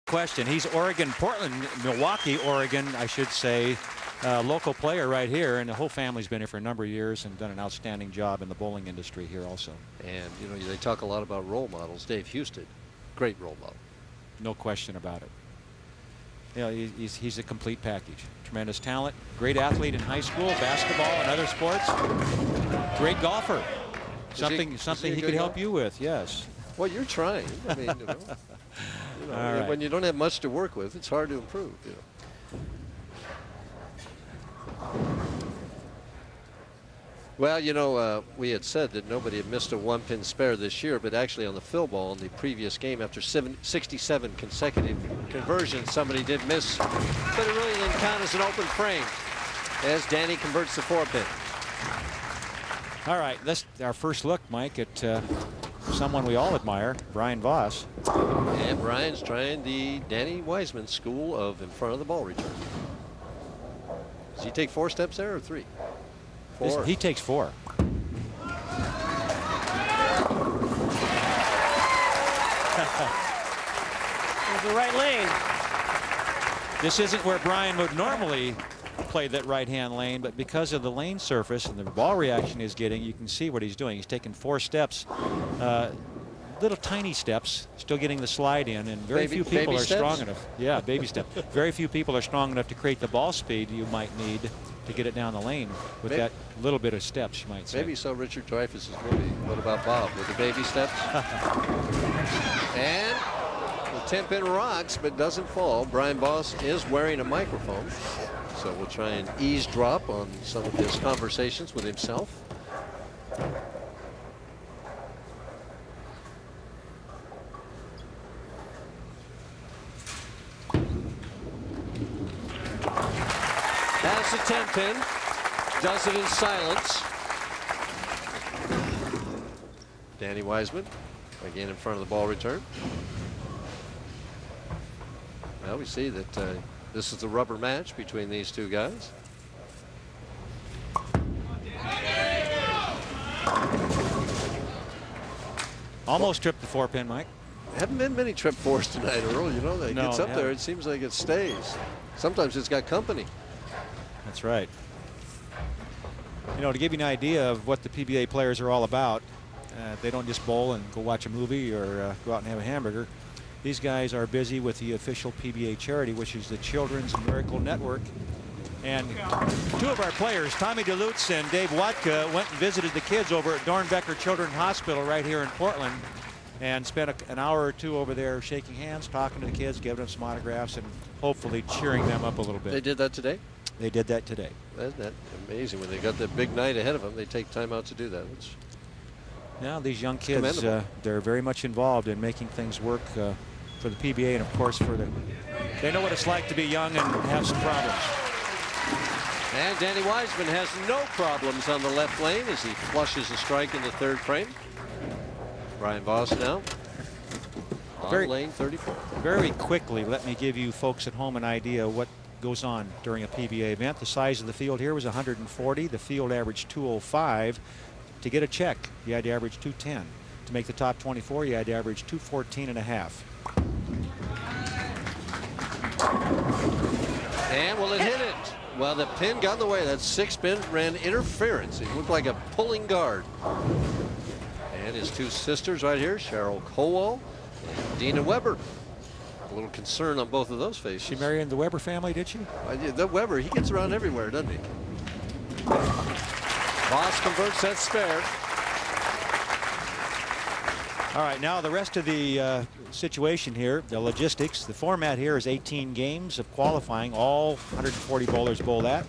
question. He's Oregon, Portland, Milwaukee, Oregon, I should say. Local player right here, and the whole family's been here for a number of years and done an outstanding job in the bowling industry here also. And, you know, they talk a lot about role models. Dave Houston, great role model. No question about it. You know, he's a complete package. Tremendous talent, great athlete in high school, basketball and other sports. Great golfer. Something he could help you with, yes. Well, you're trying. I mean, right. When you don't have much to work with, it's hard to improve, you know. Well, you know, we had said that nobody had missed a one-pin spare this year, but actually on the fill ball in the previous game, after 67 consecutive conversions, somebody did miss, but it really didn't count as an open frame as Danny converts the 4-pin. All right, that's our first look, Mike, at someone we all admire, Brian Voss. And Brian's trying the Danny Wiseman school of in front of the ball return. Does he take 4 steps there or 3? 4. He takes 4. There's the right lane. This isn't where Brian would normally play that right-hand lane, but because of the lane surface and the ball reaction he's getting, you can see what he's doing. He's taking 4 steps, little tiny steps, still getting the slide in, and very few people are strong enough. Yeah, baby step. Very few people are strong enough to create the ball speed you might need to get it down the lane with that little bit of steps, you might say. Maybe so Richard Dreyfuss's movie. What about Bob with the baby steps? And the 10-pin rocks but doesn't fall. Brian Voss is wearing a microphone, so we'll try and eavesdrop on some of his conversations with himself. Has the 10-pin, does it in silence. Danny Wiseman again in front of the ball return. Well, we see that this is the rubber match between these two guys. Almost tripped the 4-pin, Mike. Haven't been many trip 4s tonight, Earl. You know, that gets up there, it seems like it stays. Sometimes it's got company. That's right. You know, to give you an idea of what the PBA players are all about, they don't just bowl and go watch a movie or go out and have a hamburger. These guys are busy with the official PBA charity, which is the Children's Miracle Network. And 2 of our players, Tommy DeLutz and Dave Watka, went and visited the kids over at Dornbecker Children's Hospital right here in Portland and spent an hour or 2 over there shaking hands, talking to the kids, giving them some autographs, and hopefully cheering them up a little bit. They did that today? They did that today. Isn't that amazing? When they got that big night ahead of them, they take time out to do that. Now these young kids, they're very much involved in making things work for the PBA, and of course they know what it's like to be young and have some problems. And Danny Wiseman has no problems on the left lane as he flushes a strike in the 3rd frame. Brian Voss now on lane 34. Very quickly, let me give you folks at home an idea what goes on during a PBA event. The size of the field here was 140. The field averaged 205. To get a check, you had to average 210. To make the top 24, you had to average 214 and a half. And will it hit it? Well, the pin got in the way. That 6-pin ran interference. It looked like a pulling guard. And his 2 sisters right here, Cheryl Cowell and Dina Weber. A little concern on both of those faces. She married in the Weber family, did she? The Weber, he gets around everywhere, doesn't he? Voss converts that spare. All right, now the rest of the situation here, the logistics. The format here is 18 games of qualifying. All 140 bowlers bowl that.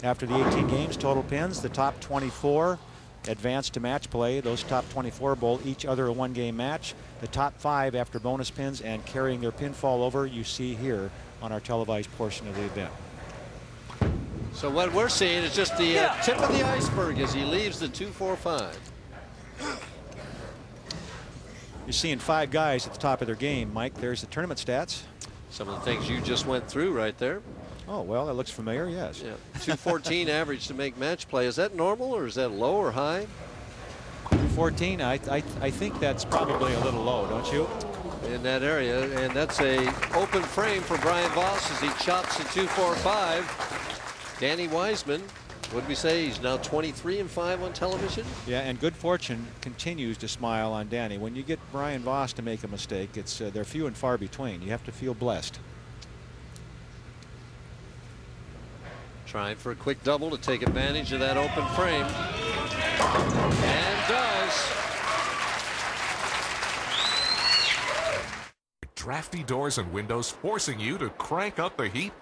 After the 18 games, total pins, the top 24 advance to match play. Those top 24 bowl each other a 1-game match. The top 5 after bonus pins and carrying their pinfall over, you see here on our televised portion of the event. So what we're seeing is just the tip of the iceberg as he leaves the 2-4-5. You're seeing 5 guys at the top of their game, Mike. There's the tournament stats. Some of the things you just went through right there. Oh, well, that looks familiar, yes. Yeah. 214 average to make match play. Is that normal or is that low or high? 14, I think that's probably a little low, don't you? in that area, and that's a open frame for Brian Voss as he chops the 2-4-5. Danny Wiseman, what did we say? He's now 23-5 on television. Yeah, and good fortune continues to smile on Danny. When you get Brian Voss to make a mistake, it's they're few and far between. You have to feel blessed. Trying for a quick double to take advantage of that open frame. And does. Drafty doors and windows forcing you to crank up the heat.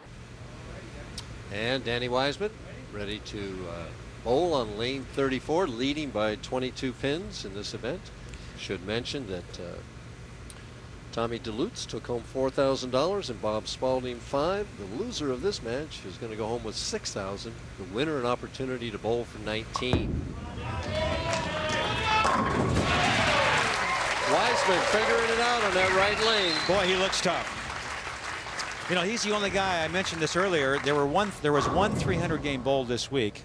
And Danny Wiseman ready to bowl on lane 34, leading by 22 pins in this event. Should mention that Tommy DeLutz took home $4,000 and Bob Spalding $5,000. The loser of this match is going to go home with $6,000. The winner an opportunity to bowl for 19. Wiseman figuring it out on that right lane. Boy, he looks tough. You know, he's the only guy. I mentioned this earlier. There was one 300 game bowl this week.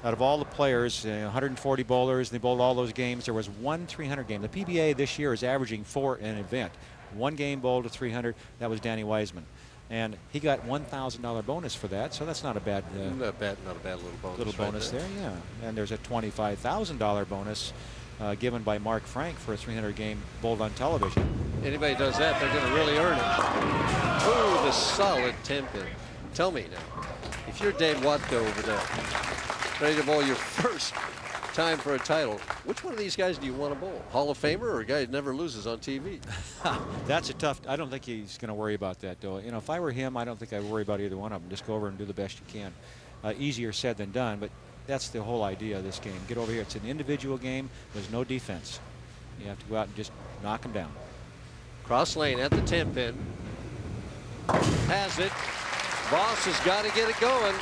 Out of all the players, 140 bowlers, they bowled all those games. There was one 300 game. The PBA this year is averaging 4 an event. One game bowled to 300. That was Danny Wiseman, and he got $1,000 bonus for that. So that's not a bad, not a bad little bonus. Little bonus there, yeah. And there's a $25,000 bonus given by Mark Frank for a 300 game bowled on television. Anybody does that, they're going to really earn it. Oh, the solid 10 pin. Tell me now, if you're Dave Watko over there, ready to bowl your first time for a title, which one of these guys do you want to bowl? Hall of Famer or a guy who never loses on TV? That's a tough. I don't think he's going to worry about that, though. You know, if I were him, I don't think I'd worry about either one of them. Just go over and do the best you can. Easier said than done, but that's the whole idea of this game. Get over here. It's an individual game. There's no defense. You have to go out and just knock them down. Cross lane at the 10 pin. Has it. Voss has got to get it going.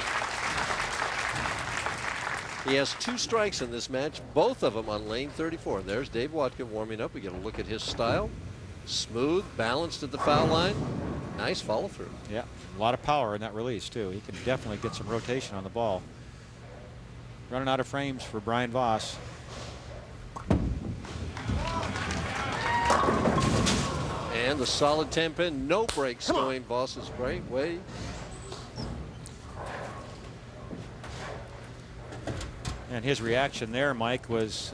He has 2 strikes in this match, both of them on lane 34. There's Dave Watkin warming up. We get a look at his style. Smooth, balanced at the foul line. Nice follow through. Yeah, a lot of power in that release, too. He can definitely get some rotation on the ball. Running out of frames for Brian Voss. And the solid 10 pin, no breaks going Voss's way. And his reaction there, Mike, was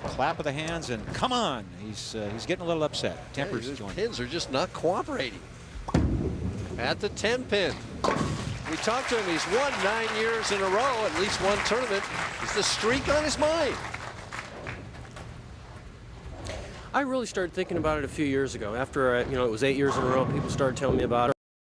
a clap of the hands and come on. He's getting a little upset. Tempers his going. pins are just not cooperating. At the 10 pin. We talked to him. He's won 9 years in a row, at least one tournament. Is the streak on his mind? I really started thinking about it a few years ago. After, it was 8 years in a row, people started telling me about it.